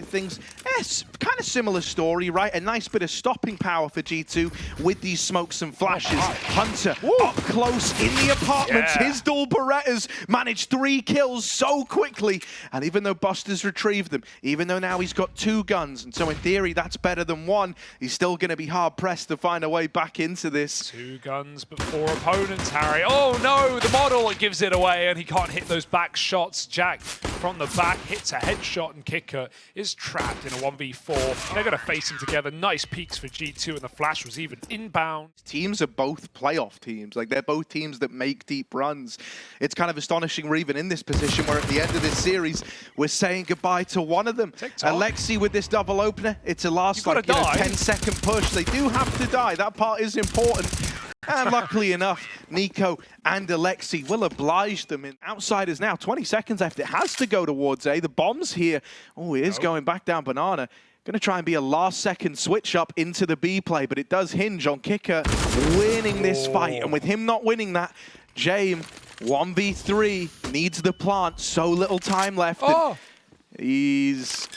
of things, kind of similar story, right? A nice bit of stopping power for G2 with these smokes and flashes. Hunter up close in the apartments. His dual Berettas managed 3 kills so quickly. And even though Buster's retrieved them, even though now he's got 2 guns, and so in theory that's better than 1, he's still going to be hard-pressed to find a way back into this. 2 guns, but 4 opponents, Harry. Oh no, the model gives it away, and he can't hit those back shots. Jack from the back hits a headshot, and Kicker is trapped in a 1v4. They're going to face him together. Nice peeks for G2, and the flash was even inbound. Teams are both playoff teams. Like, they're both teams that make deep runs. It's kind of astonishing we're even in this position where at the end of this series, we're saying goodbye to one of them. Aleksib with this double opener. It's a last 10-second push. They do have to die. That part is important. And luckily enough, Nico and Aleksib will oblige them. Outsiders now, 20 seconds left. It has to go towards A. The bomb's here. Oh, it is going back down Banana. Going to try and be a last-second switch up into the B play, but it does hinge on Kicker winning this fight. And with him not winning that, James, 1v3, needs the plant. So little time left. He's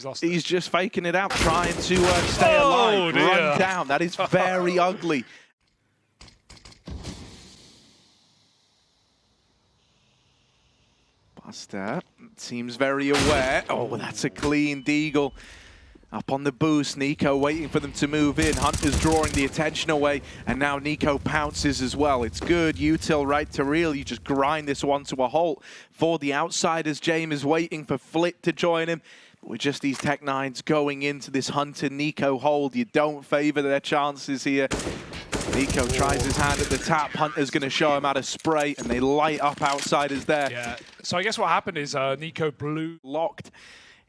lost. He's just faking it out, trying to stay alive. Run down. That is very ugly. Buster seems very aware. Oh, that's a clean deagle. Up on the boost, Nico waiting for them to move in. Hunter's drawing the attention away, and now Nico pounces as well. It's good, util right to real. You just grind this one to a halt. For the outsiders, James is waiting for Flit to join him. But with just these Tech-9s going into this Hunter-Nico hold, you don't favor their chances here. Nico tries his hand at the tap. Hunter's going to show him how to spray, and they light up outsiders there. Yeah, so I guess what happened is Nico blew. Locked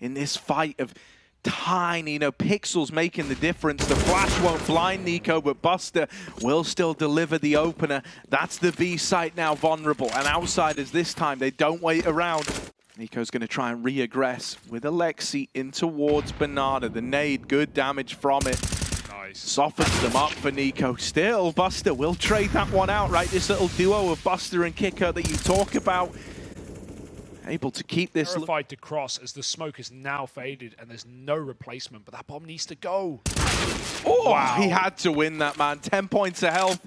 in this fight of tiny, pixels making the difference. The flash won't blind Nico, but Buster will still deliver the opener. That's the B site now vulnerable, and outsiders this time, they don't wait around. Nico's going to try and re-aggress with Aleksib in towards Banana. The nade, good damage from it. Softens them up for Nico. Still, Buster will trade that one out, right? This little duo of Buster and Kicker that you talk about. Able to keep this. Terrified to cross as the smoke is now faded and there's no replacement, but that bomb needs to go. Oh, wow. He had to win that, man. 10 points of health.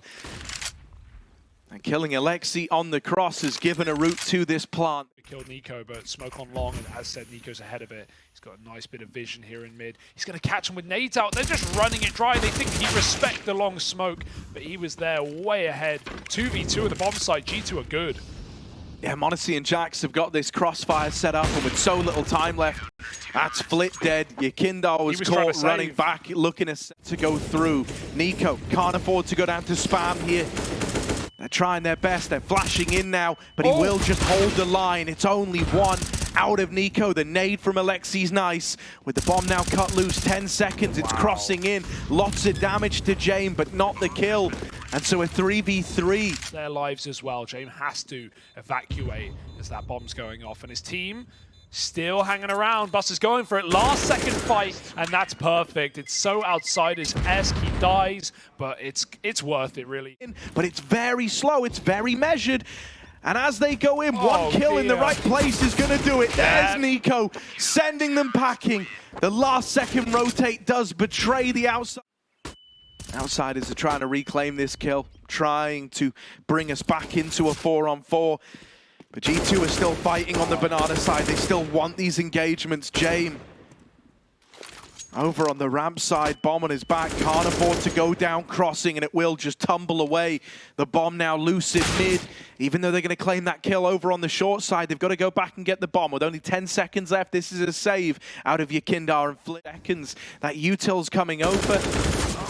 And killing Aleksib on the cross has given a route to this plant. Killed Nico, but smoke on long, and as said, Nico's ahead of it. He's got a nice bit of vision here in mid. He's going to catch him with nades out. They're just running it dry. They think he respect the long smoke, but he was there way ahead. 2v2 at the bomb site. G2 are good. Yeah, m0NESY and Jax have got this crossfire set up, and with so little time left, that's Flit dead. Yekindar was caught running back, looking to go through. Nico can't afford to go down to spam here. They're trying their best. They're flashing in now, but he will just hold the line. It's only one out of Nico. The nade from Aleksib's nice. With the bomb now cut loose, 10 seconds. It's crossing in. Lots of damage to James, but not the kill. And so a 3v3. Their lives as well. James has to evacuate as that bomb's going off. And his team still hanging around. Buster's going for it. Last second fight, and that's perfect. It's so outsiders-esque. He dies, but it's worth it, really. But it's very slow. It's very measured. And as they go in, one kill in the right place is going to do it. There's Nico sending them packing. The last second rotate does betray the outside. Outsiders are trying to reclaim this kill, trying to bring us back into a 4-on-4. But G2 are still fighting on the Banana side. They still want these engagements. James over on the ramp side, bomb on his back, can't afford to go down crossing, and it will just tumble away. The bomb now loose in mid. Even though they're going to claim that kill over on the short side, they've got to go back and get the bomb. With only 10 seconds left, this is a save out of Yekindar and Flit. Seconds, that util's coming over.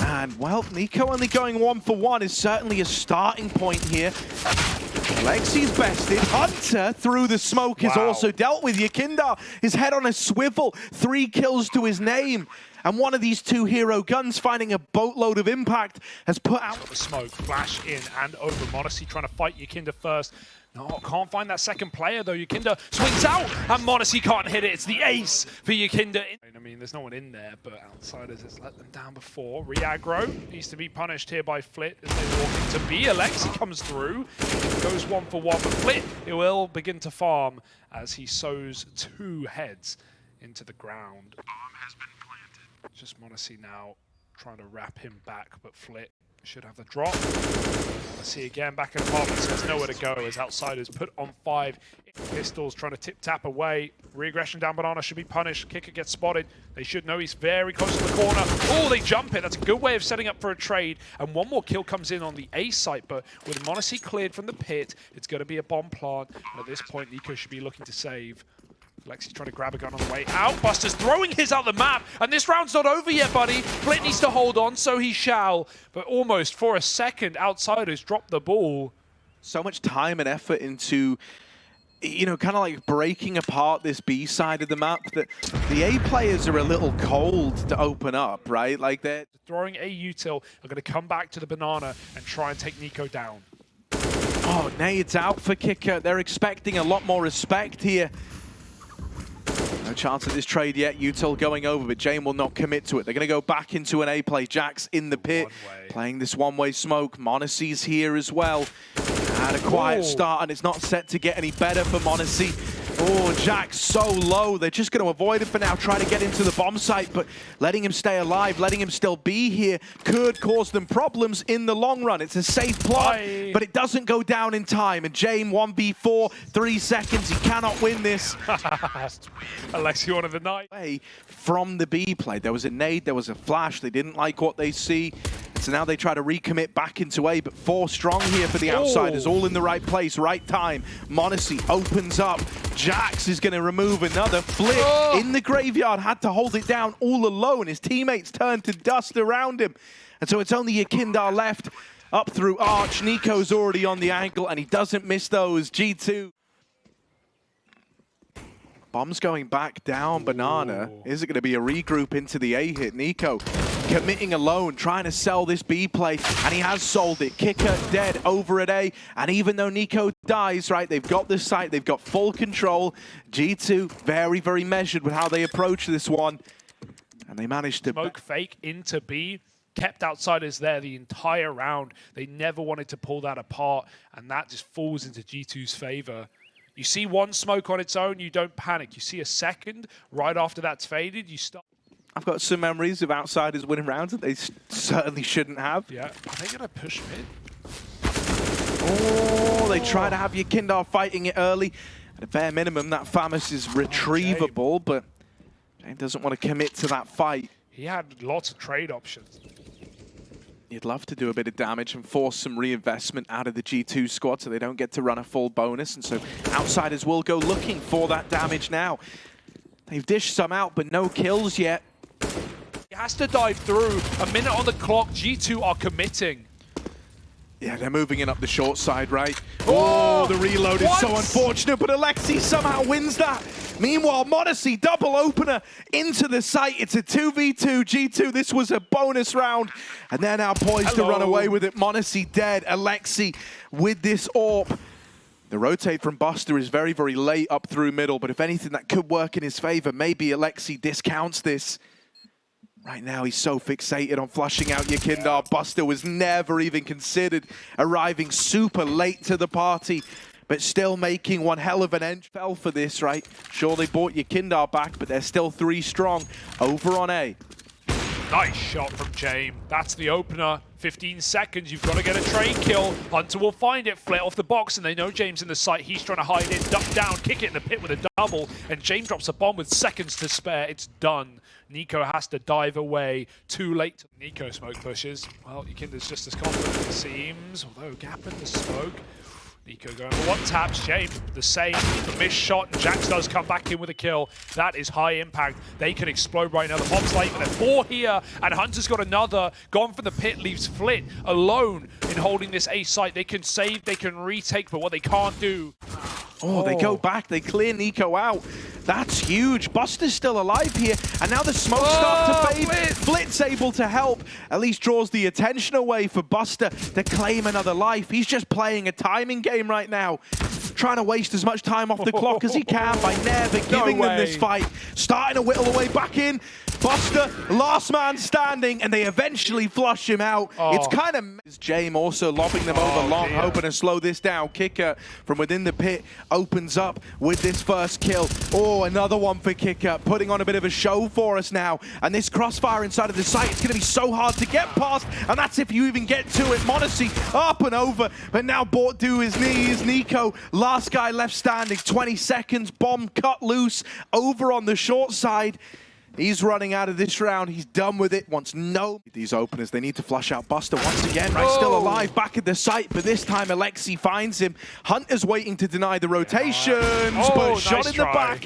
And, well, Nico only going 1-for-1 is certainly a starting point here. Aleksib's bested. Hunter, through the smoke, has also dealt with Yekindar. His head on a swivel. 3 kills to his name. And one of these 2 hero guns, finding a boatload of impact, has put out the smoke. Flash in and over. m0NESY trying to fight Yekindar first. No, can't find that second player though. Yekindar swings out, and m0NESY can't hit it. It's the ace for Yekindar. I mean, there's no one in there, but outsiders has let them down before. Re-aggro needs to be punished here by Flit as they walk into B. Aleksib comes through, goes 1-for-1, but Flit, it will begin to farm as he sows 2 heads into the ground. Bomb has been planted. Just m0NESY now trying to wrap him back, but Flit should have the drop. m0NESY again back in apartment, so there's nowhere to go as Outsiders put on 5. Pistols trying to tip-tap away. Regression down Banana should be punished. Kicker gets spotted. They should know he's very close to the corner. Oh, they jump it. That's a good way of setting up for a trade. And one more kill comes in on the A site, but with m0NESY cleared from the pit, it's going to be a bomb plant. And at this point, Nico should be looking to save. Aleksib trying to grab a gun on the way out. Buster's throwing his out the map, and this round's not over yet, buddy. Flit needs to hold on, so he shall. But almost for a second, Outsiders drop the ball. So much time and effort into, you know, kind of like breaking apart this B side of the map that the A players are a little cold to open up, right? Like they're throwing a util, are going to come back to the Banana and try and take Nico down. Oh, nades out for Kicker. They're expecting a lot more respect here. No chance of this trade yet. Util going over, but Jane will not commit to it. They're going to go back into an A play. Jax in the pit, playing this one-way smoke. m0NESY's here as well. Had a quiet start, and it's not set to get any better for m0NESY. Oh, Jax so low. They're just going to avoid it for now, try to get into the bomb site, but letting him stay alive, letting him still be here could cause them problems in the long run. It's a safe plot, but it doesn't go down in time. And Jane 1v4, 3 seconds. He cannot win this. Aleksib one of the night. From the B play, there was a nade, there was a flash. They didn't like what they see. So now they try to recommit back into A, but 4 strong here for the Outsiders, all in the right place, right time. m0NESY opens up. Jax is going to remove another. Flit in the graveyard, had to hold it down all alone. His teammates turned to dust around him. And so it's only Yakindar left up through Arch. Nico's already on the angle, and he doesn't miss those. G2. Bomb's going back down, Banana. Is it going to be a regroup into the A hit? Nico committing alone, trying to sell this B play, and he has sold it. Kicker dead over at A, and even though Nico dies, right, they've got this site, they've got full control. G2 very, very measured with how they approach this one, and they managed to smoke fake into B. Kept Outsiders there the entire round. They never wanted to pull that apart, and that just falls into G2's favor. You see one smoke on its own, you don't panic. You see a second, right after that's faded, you start. I've got some memories of Outsiders winning rounds that they certainly shouldn't have. Yeah, are they going to push mid? Oh, they try to have Yakindar fighting it early. At a bare minimum, that Famous is retrievable, but Jane doesn't want to commit to that fight. He had lots of trade options. You'd love to do a bit of damage and force some reinvestment out of the G2 squad so they don't get to run a full bonus. And so Outsiders will go looking for that damage now. They've dished some out, but no kills yet. He has to dive through. A minute on the clock. G2 are committing. Yeah, they're moving in up the short side, right? Oh, the reload is so unfortunate, but Aleksib somehow wins that. Meanwhile, m0NESY double opener into the site. It's a 2v2 G2. This was a bonus round, and they're now poised to run away with it. m0NESY dead. Aleksib with this AWP. The rotate from Buster is very, very late up through middle, but if anything, that could work in his favor. Maybe Aleksib discounts this. Right now, he's so fixated on flushing out Yakindar. Buster was never even considered, arriving super late to the party, but still making one hell of an end. Fell for this, right? Sure, they bought Yakindar back, but they're still 3 strong over on A. Nice shot from James. That's the opener. 15 seconds, you've got to get a trade kill. Hunter will find it, Flit off the box, and they know James in the site. He's trying to hide in, duck down, kick it in the pit with a double, and James drops a bomb with seconds to spare. It's done. Nico has to dive away. Too late. Nico smoke pushes. Well, Yakinda's just as confident, it seems, although gap in the smoke. Nico going for 1 taps, James the same, the missed shot, and Jax does come back in with a kill. That is high impact. They can explode right now. The bomb's late, but they're 4 here, and Hunter's got another. Gone from the pit, leaves Flit alone in holding this A site. They can save, they can retake, but what they can't do. Oh, they go back, they clear Nico out. That's huge. Buster's still alive here, and now the smoke starts to fade. Flit's able to help, at least draws the attention away for Buster to claim another life. He's just playing a timing game right now, trying to waste as much time off the clock as he can by never giving them this fight. Starting to whittle away back in. Buster, last man standing, and they eventually flush him out. It's kind of... Jame also lobbing them over long, hoping to slow this down. Kicker from within the pit opens up with this first kill. Oh, another one for Kicker, putting on a bit of a show for us now. And this crossfire inside of the site, it's going to be so hard to get past, and that's if you even get to it. m0NESY up and over, but now brought to his knees. Nico, last guy left standing, 20 seconds, bomb cut loose over on the short side. He's running out of this round. He's done with it. Wants no... These openers, they need to flush out Buster once again. Right, still alive, back at the site, but this time Aleksib finds him. Hunter's waiting to deny the rotations, but shot in the back.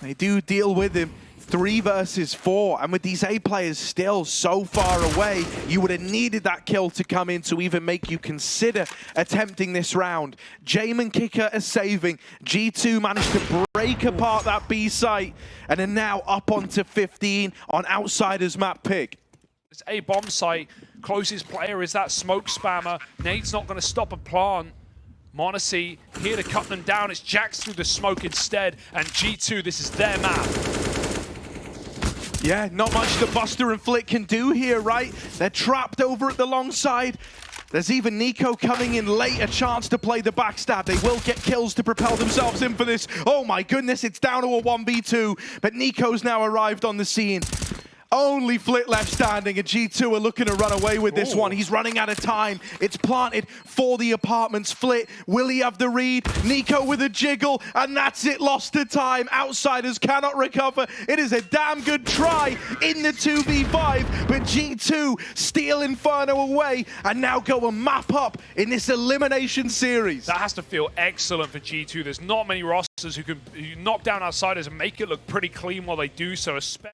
They do deal with him. 3 versus 4, and with these A players still so far away, you would have needed that kill to come in to even make you consider attempting this round. Jame and Kicker are saving. G2 managed to break apart that B site, and are now up onto 15 on Outsiders map pick. It's a bomb site. Closest player is that smoke spammer. Nade's not going to stop a plant. m0NESY here to cut them down. It's Jax through the smoke instead, and G2, this is their map. Yeah, not much the Buster and Flick can do here, right? They're trapped over at the long side. There's even Nico coming in late, a chance to play the backstab. They will get kills to propel themselves in for this. Oh my goodness, it's down to a 1v2, but Nico's now arrived on the scene. Only Flit left standing, and G2 are looking to run away with this one. He's running out of time. It's planted for the apartments. Flit, will he have the read? Nico with a jiggle, and that's it, lost to time. Outsiders cannot recover. It is a damn good try in the 2v5, but G2 steal Inferno away and now go and map up in this elimination series. That has to feel excellent for G2. There's not many rosters who can knock down Outsiders and make it look pretty clean while they do so, especially